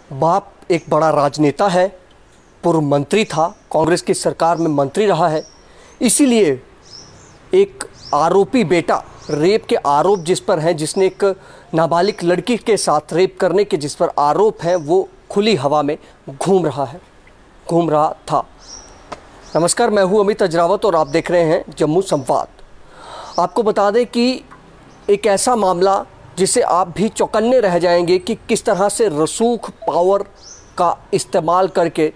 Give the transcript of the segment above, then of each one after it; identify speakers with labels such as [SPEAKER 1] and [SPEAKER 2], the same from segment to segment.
[SPEAKER 1] बाप एक बड़ा राजनेता है, पूर्व मंत्री था, कांग्रेस की सरकार में मंत्री रहा है। इसीलिए एक आरोपी बेटा, रेप के आरोप जिस पर हैं, जिसने एक नाबालिग लड़की के साथ रेप करने के जिस पर आरोप है, वो खुली हवा में घूम रहा था। नमस्कार, मैं हूं अमित अजरावत और आप देख रहे हैं जम्मू संवाद। आपको बता दें कि एक ऐसा मामला जिसे आप भी चौकन्ने रह जाएंगे कि किस तरह से रसूख पावर का इस्तेमाल करके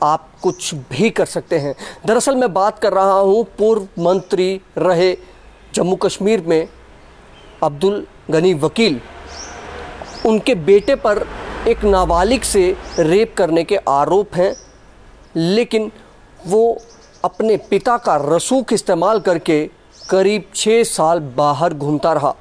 [SPEAKER 1] आप कुछ भी कर सकते हैं। दरअसल मैं बात कर रहा हूं पूर्व मंत्री रहे जम्मू कश्मीर में अब्दुल गनी वकील। उनके बेटे पर एक नाबालिग से रेप करने के आरोप हैं, लेकिन वो अपने पिता का रसूख इस्तेमाल करके करीब 6 साल बाहर घूमता रहा।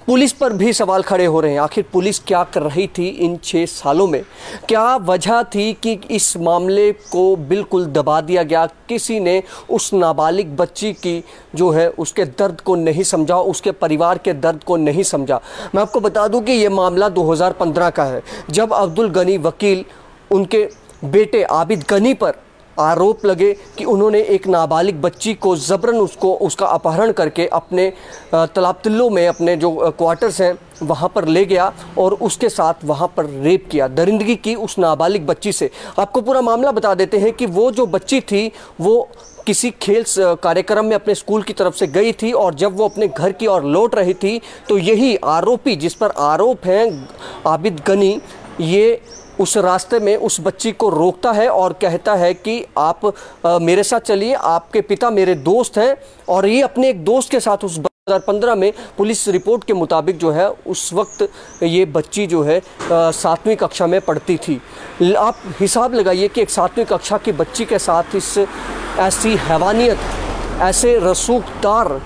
[SPEAKER 1] पुलिस पर भी सवाल खड़े हो रहे हैं, आखिर पुलिस क्या कर रही थी इन 6 सालों में? क्या वजह थी कि इस मामले को बिल्कुल दबा दिया गया? किसी ने उस नाबालिग बच्ची की जो है उसके दर्द को नहीं समझा, उसके परिवार के दर्द को नहीं समझा। मैं आपको बता दूं कि ये मामला 2015 का है, जब अब्दुल गनी वकील, उनके बेटे आबिद गनी पर आरोप लगे कि उन्होंने एक नाबालिग बच्ची को ज़बरन उसका अपहरण करके अपने तालाब तिल्लो में अपने जो क्वार्टर्स हैं वहाँ पर ले गया और उसके साथ वहाँ पर रेप किया, दरिंदगी की उस नाबालिग बच्ची से। आपको पूरा मामला बता देते हैं कि वो जो बच्ची थी वो किसी खेल कार्यक्रम में अपने स्कूल की तरफ से गई थी और जब वो अपने घर की ओर लौट रही थी तो यही आरोपी, जिस पर आरोप है आबिद गनी, ये उस रास्ते में उस बच्ची को रोकता है और कहता है कि आप मेरे साथ चलिए, आपके पिता मेरे दोस्त हैं। और ये अपने एक दोस्त के साथ उस 2015 में पुलिस रिपोर्ट के मुताबिक जो है उस वक्त ये बच्ची जो है 7वीं कक्षा में पढ़ती थी। आप हिसाब लगाइए कि एक 7वीं कक्षा की बच्ची के साथ ऐसी हैवानियत, ऐसे रसूखदार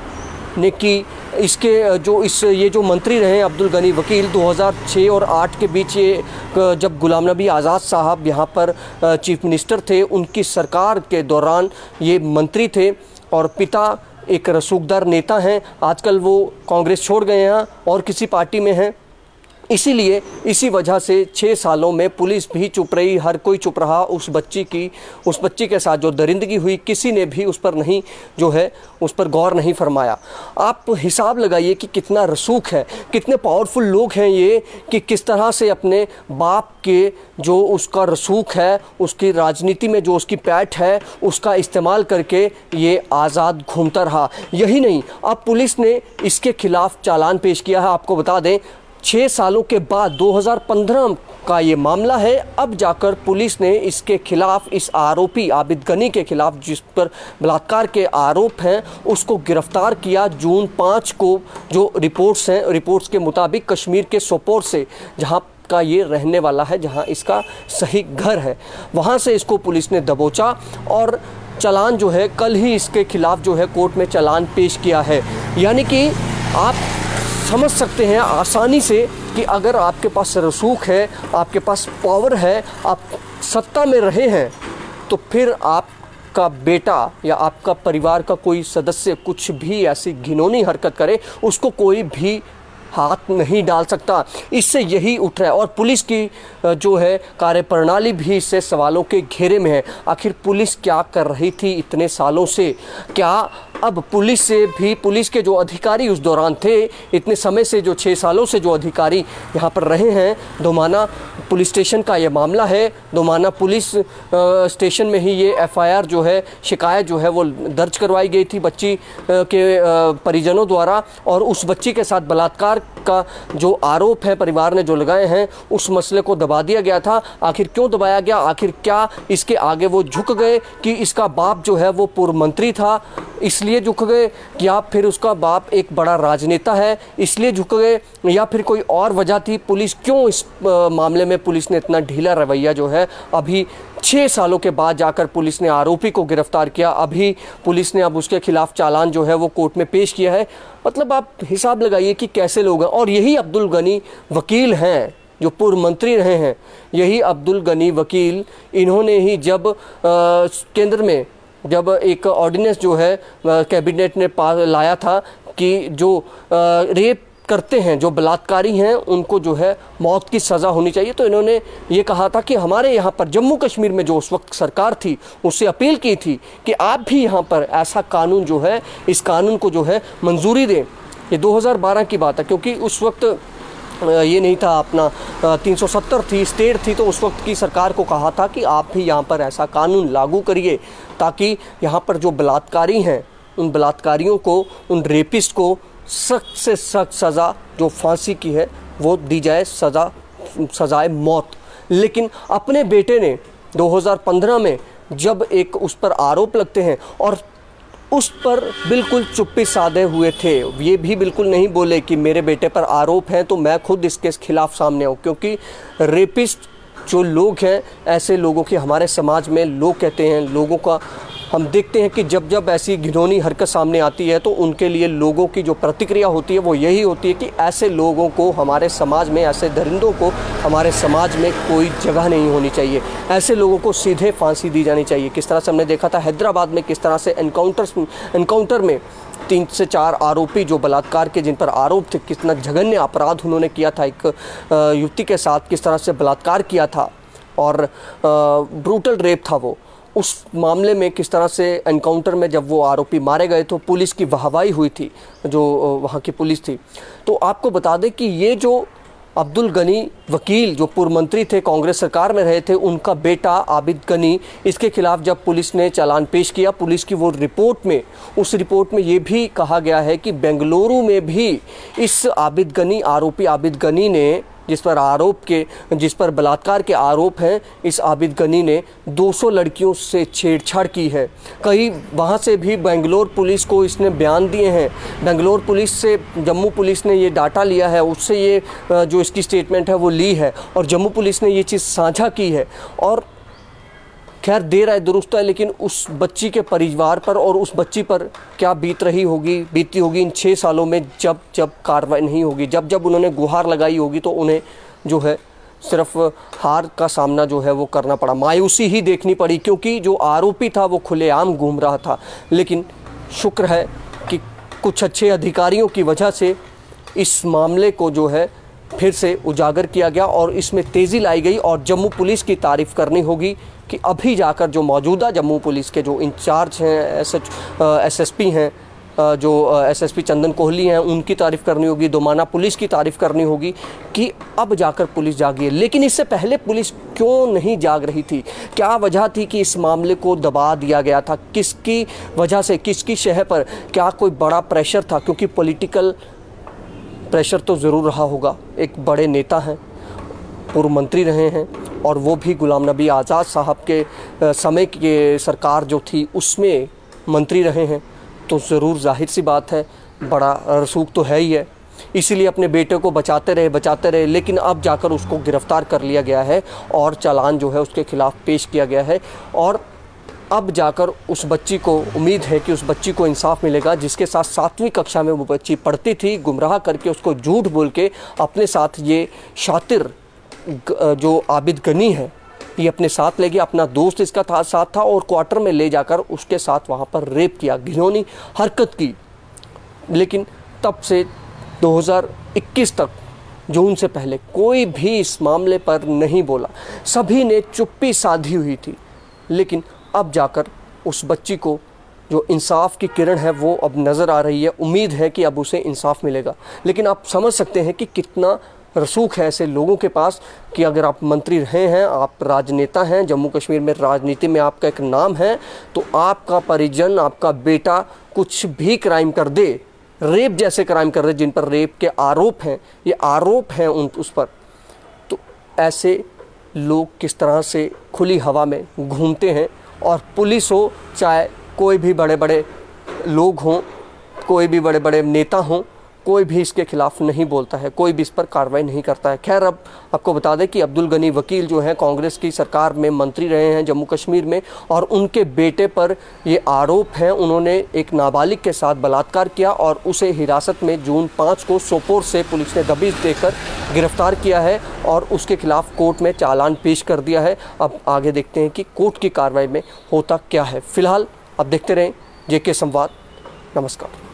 [SPEAKER 1] ने की। ये जो मंत्री रहे अब्दुल गनी वकील, 2006 और 8 के बीच ये जब गुलाम नबी आज़ाद साहब यहाँ पर चीफ मिनिस्टर थे, उनकी सरकार के दौरान ये मंत्री थे और पिता एक रसूखदार नेता हैं। आजकल वो कांग्रेस छोड़ गए हैं और किसी पार्टी में हैं। इसीलिए इसी वजह से 6 सालों में पुलिस भी चुप रही, हर कोई चुप रहा। उस बच्ची के साथ जो दरिंदगी हुई, किसी ने भी उस पर गौर नहीं फरमाया। आप हिसाब लगाइए कि कितना रसूख है, कितने पावरफुल लोग हैं ये, कि किस तरह से अपने बाप के जो उसका रसूख है, उसकी राजनीति में जो उसकी पैठ है, उसका इस्तेमाल करके ये आज़ाद घूमता रहा। यही नहीं, अब पुलिस ने इसके खिलाफ चालान पेश किया है। आपको बता दें 6 सालों के बाद 2015 का ये मामला है, अब जाकर पुलिस ने इसके खिलाफ, इस आरोपी आबिद गनी के खिलाफ जिस पर बलात्कार के आरोप हैं, उसको गिरफ्तार किया जून 5 को। जो रिपोर्ट्स के मुताबिक कश्मीर के सोपोर से, जहां का ये रहने वाला है, जहां इसका सही घर है, वहां से इसको पुलिस ने दबोचा और चालान जो है कल ही इसके खिलाफ जो है कोर्ट में चालान पेश किया है। यानी कि आप समझ सकते हैं आसानी से कि अगर आपके पास रसूख है, आपके पास पावर है, आप सत्ता में रहे हैं, तो फिर आपका बेटा या आपका परिवार का कोई सदस्य कुछ भी ऐसी घिनौनी हरकत करे, उसको कोई भी हाथ नहीं डाल सकता। इससे यही उठ रहा है और पुलिस की जो है कार्यप्रणाली भी इससे सवालों के घेरे में है। आखिर पुलिस क्या कर रही थी इतने सालों से? क्या अब पुलिस के जो अधिकारी उस दौरान थे, इतने समय से, जो 6 सालों से जो अधिकारी यहाँ पर रहे हैं, दोमाना पुलिस स्टेशन का ये मामला है। दोमाना पुलिस स्टेशन में ही ये FIR जो है, शिकायत जो है वो दर्ज करवाई गई थी बच्ची के परिजनों द्वारा। और उस बच्ची के साथ बलात्कार का जो आरोप है परिवार ने जो लगाए हैं, उस मसले को दबा दिया गया था। आखिर क्यों दबाया गया? आखिर क्या इसके आगे वो झुक गए कि इसका बाप जो है वो पूर्व मंत्री था इसलिए झुक गए, या फिर उसका बाप एक बड़ा राजनेता है इसलिए झुक गए, या फिर कोई और वजह थी? पुलिस क्यों इस मामले में पुलिस ने इतना ढीला रवैया जो है, अभी 6 सालों के बाद जाकर पुलिस ने आरोपी को गिरफ्तार किया, अभी पुलिस ने अब उसके खिलाफ चालान जो है वो कोर्ट में पेश किया है। मतलब आप हिसाब लगाइए कि कैसे लोग हैं। और यही अब्दुल गनी वकील हैं जो पूर्व मंत्री रहे हैं। यही अब्दुल गनी वकील, इन्होंने ही जब केंद्र में जब एक ऑर्डिनेंस जो है कैबिनेट ने लाया था कि जो रेप करते हैं, जो बलात्कारी हैं, उनको जो है मौत की सज़ा होनी चाहिए। तो इन्होंने ये कहा था कि हमारे यहाँ पर जम्मू कश्मीर में जो उस वक्त सरकार थी उससे अपील की थी कि आप भी यहाँ पर ऐसा कानून जो है, इस कानून को जो है मंजूरी दें। ये 2012 की बात है, क्योंकि उस वक्त ये नहीं था अपना 370 थी, स्टेट थी, तो उस वक्त की सरकार को कहा था कि आप भी यहाँ पर ऐसा कानून लागू करिए ताकि यहाँ पर जो बलात्कारी हैं उन बलात्कारियों को, उन रेपिस्ट को सख्त से सख्त सज़ा जो फांसी की है वो दी जाए, सज़ाए मौत। लेकिन अपने बेटे ने 2015 में जब एक उस पर आरोप लगते हैं और उस पर बिल्कुल चुप्पी साधे हुए थे, ये भी बिल्कुल नहीं बोले कि मेरे बेटे पर आरोप हैं तो मैं खुद इसके खिलाफ सामने आऊँ, क्योंकि रेपिस्ट जो लोग हैं, ऐसे लोगों की हमारे समाज में लोग कहते हैं, लोगों का हम देखते हैं कि जब जब ऐसी घिनौनी हरकत सामने आती है तो उनके लिए लोगों की जो प्रतिक्रिया होती है वो यही होती है कि ऐसे लोगों को हमारे समाज में, ऐसे दरिंदों को हमारे समाज में कोई जगह नहीं होनी चाहिए, ऐसे लोगों को सीधे फांसी दी जानी चाहिए। किस तरह से हमने देखा था हैदराबाद में, किस तरह से एनकाउंटर में 3 से 4 आरोपी जो बलात्कार के, जिन पर आरोप थे, कितना जघन्य अपराध उन्होंने किया था, एक युवती के साथ किस तरह से बलात्कार किया था और ब्रूटल रेप था वो। उस मामले में किस तरह से एनकाउंटर में जब वो आरोपी मारे गए तो पुलिस की वाहवाही हुई थी, जो वहाँ की पुलिस थी। तो आपको बता दें कि ये जो अब्दुल गनी वकील जो पूर्व मंत्री थे, कांग्रेस सरकार में रहे थे, उनका बेटा आबिद गनी, इसके खिलाफ जब पुलिस ने चालान पेश किया, पुलिस की वो रिपोर्ट में, उस रिपोर्ट में ये भी कहा गया है कि बेंगलुरु में भी इस आबिद गनी, आरोपी आबिद गनी ने, जिस पर बलात्कार के आरोप हैं, इस आबिद गनी ने 200 लड़कियों से छेड़छाड़ की है। कई वहाँ से भी बेंगलोर पुलिस को इसने बयान दिए हैं, बेंगलोर पुलिस से जम्मू पुलिस ने ये डाटा लिया है, उससे ये जो इसकी स्टेटमेंट है वो ली है और जम्मू पुलिस ने ये चीज़ साझा की है। और खैर देर आए दुरुस्त है, लेकिन उस बच्ची के परिवार पर और उस बच्ची पर क्या बीती होगी इन 6 सालों में, जब जब कार्रवाई नहीं होगी, जब जब उन्होंने गुहार लगाई होगी तो उन्हें जो है सिर्फ हार का सामना जो है वो करना पड़ा, मायूसी ही देखनी पड़ी, क्योंकि जो आरोपी था वो खुलेआम घूम रहा था। लेकिन शुक्र है कि कुछ अच्छे अधिकारियों की वजह से इस मामले को जो है फिर से उजागर किया गया और इसमें तेज़ी लाई गई। और जम्मू पुलिस की तारीफ़ करनी होगी कि अभी जाकर जो मौजूदा जम्मू पुलिस के जो इंचार्ज हैं, एसएसपी हैं, जो एसएसपी चंदन कोहली हैं, उनकी तारीफ़ करनी होगी, दोमाना पुलिस की तारीफ़ करनी होगी कि अब जाकर पुलिस जागी है। लेकिन इससे पहले पुलिस क्यों नहीं जाग रही थी? क्या वजह थी कि इस मामले को दबा दिया गया था? किसकी वजह से, किसकी शह पर? क्या कोई बड़ा प्रेशर था? क्योंकि पॉलिटिकल प्रेशर तो ज़रूर रहा होगा। एक बड़े नेता हैं, पूर्व मंत्री रहे हैं और वो भी गुलाम नबी आज़ाद साहब के समय के सरकार जो थी उसमें मंत्री रहे हैं, तो ज़रूर जाहिर सी बात है बड़ा रसूख तो है ही है। इसीलिए अपने बेटे को बचाते रहे, लेकिन अब जाकर उसको गिरफ़्तार कर लिया गया है और चालान जो है उसके ख़िलाफ़ पेश किया गया है। और अब जाकर उस बच्ची को उम्मीद है कि उस बच्ची को इंसाफ मिलेगा, जिसके साथ 7वीं कक्षा में वो बच्ची पढ़ती थी। गुमराह करके उसको झूठ बोल के अपने साथ ये शातिर जो आबिद गनी है ये अपने साथ ले गया, अपना दोस्त इसका साथ था और क्वार्टर में ले जाकर उसके साथ वहाँ पर रेप किया, घिनौनी हरकत की। लेकिन तब से 2021 तक, जून से पहले कोई भी इस मामले पर नहीं बोला, सभी ने चुप्पी साधी हुई थी। लेकिन अब जाकर उस बच्ची को जो इंसाफ की किरण है वो अब नज़र आ रही है, उम्मीद है कि अब उसे इंसाफ मिलेगा। लेकिन आप समझ सकते हैं कि कितना रसूख है ऐसे लोगों के पास कि अगर आप मंत्री रहे हैं, आप राजनेता हैं, जम्मू कश्मीर में राजनीति में आपका एक नाम है, तो आपका परिजन, आपका बेटा कुछ भी क्राइम कर दे, रेप जैसे क्राइम कर दे, जिन पर रेप के आरोप हैं, ये आरोप हैं उस पर, तो ऐसे लोग किस तरह से खुली हवा में घूमते हैं। और पुलिस हो, चाहे कोई भी बड़े बड़े लोग हों, कोई भी बड़े बड़े नेता हों, कोई भी इसके खिलाफ नहीं बोलता है, कोई भी इस पर कार्रवाई नहीं करता है। खैर, अब आपको बता दें कि अब्दुल गनी वकील जो हैं, कांग्रेस की सरकार में मंत्री रहे हैं जम्मू कश्मीर में, और उनके बेटे पर ये आरोप हैं, उन्होंने एक नाबालिग के साथ बलात्कार किया और उसे हिरासत में जून 5 को सोपोर से पुलिस ने दबिश देकर गिरफ्तार किया है और उसके खिलाफ कोर्ट में चालान पेश कर दिया है। अब आगे देखते हैं कि कोर्ट की कार्रवाई में होता क्या है। फिलहाल अब देखते रहें JK संवाद। नमस्कार।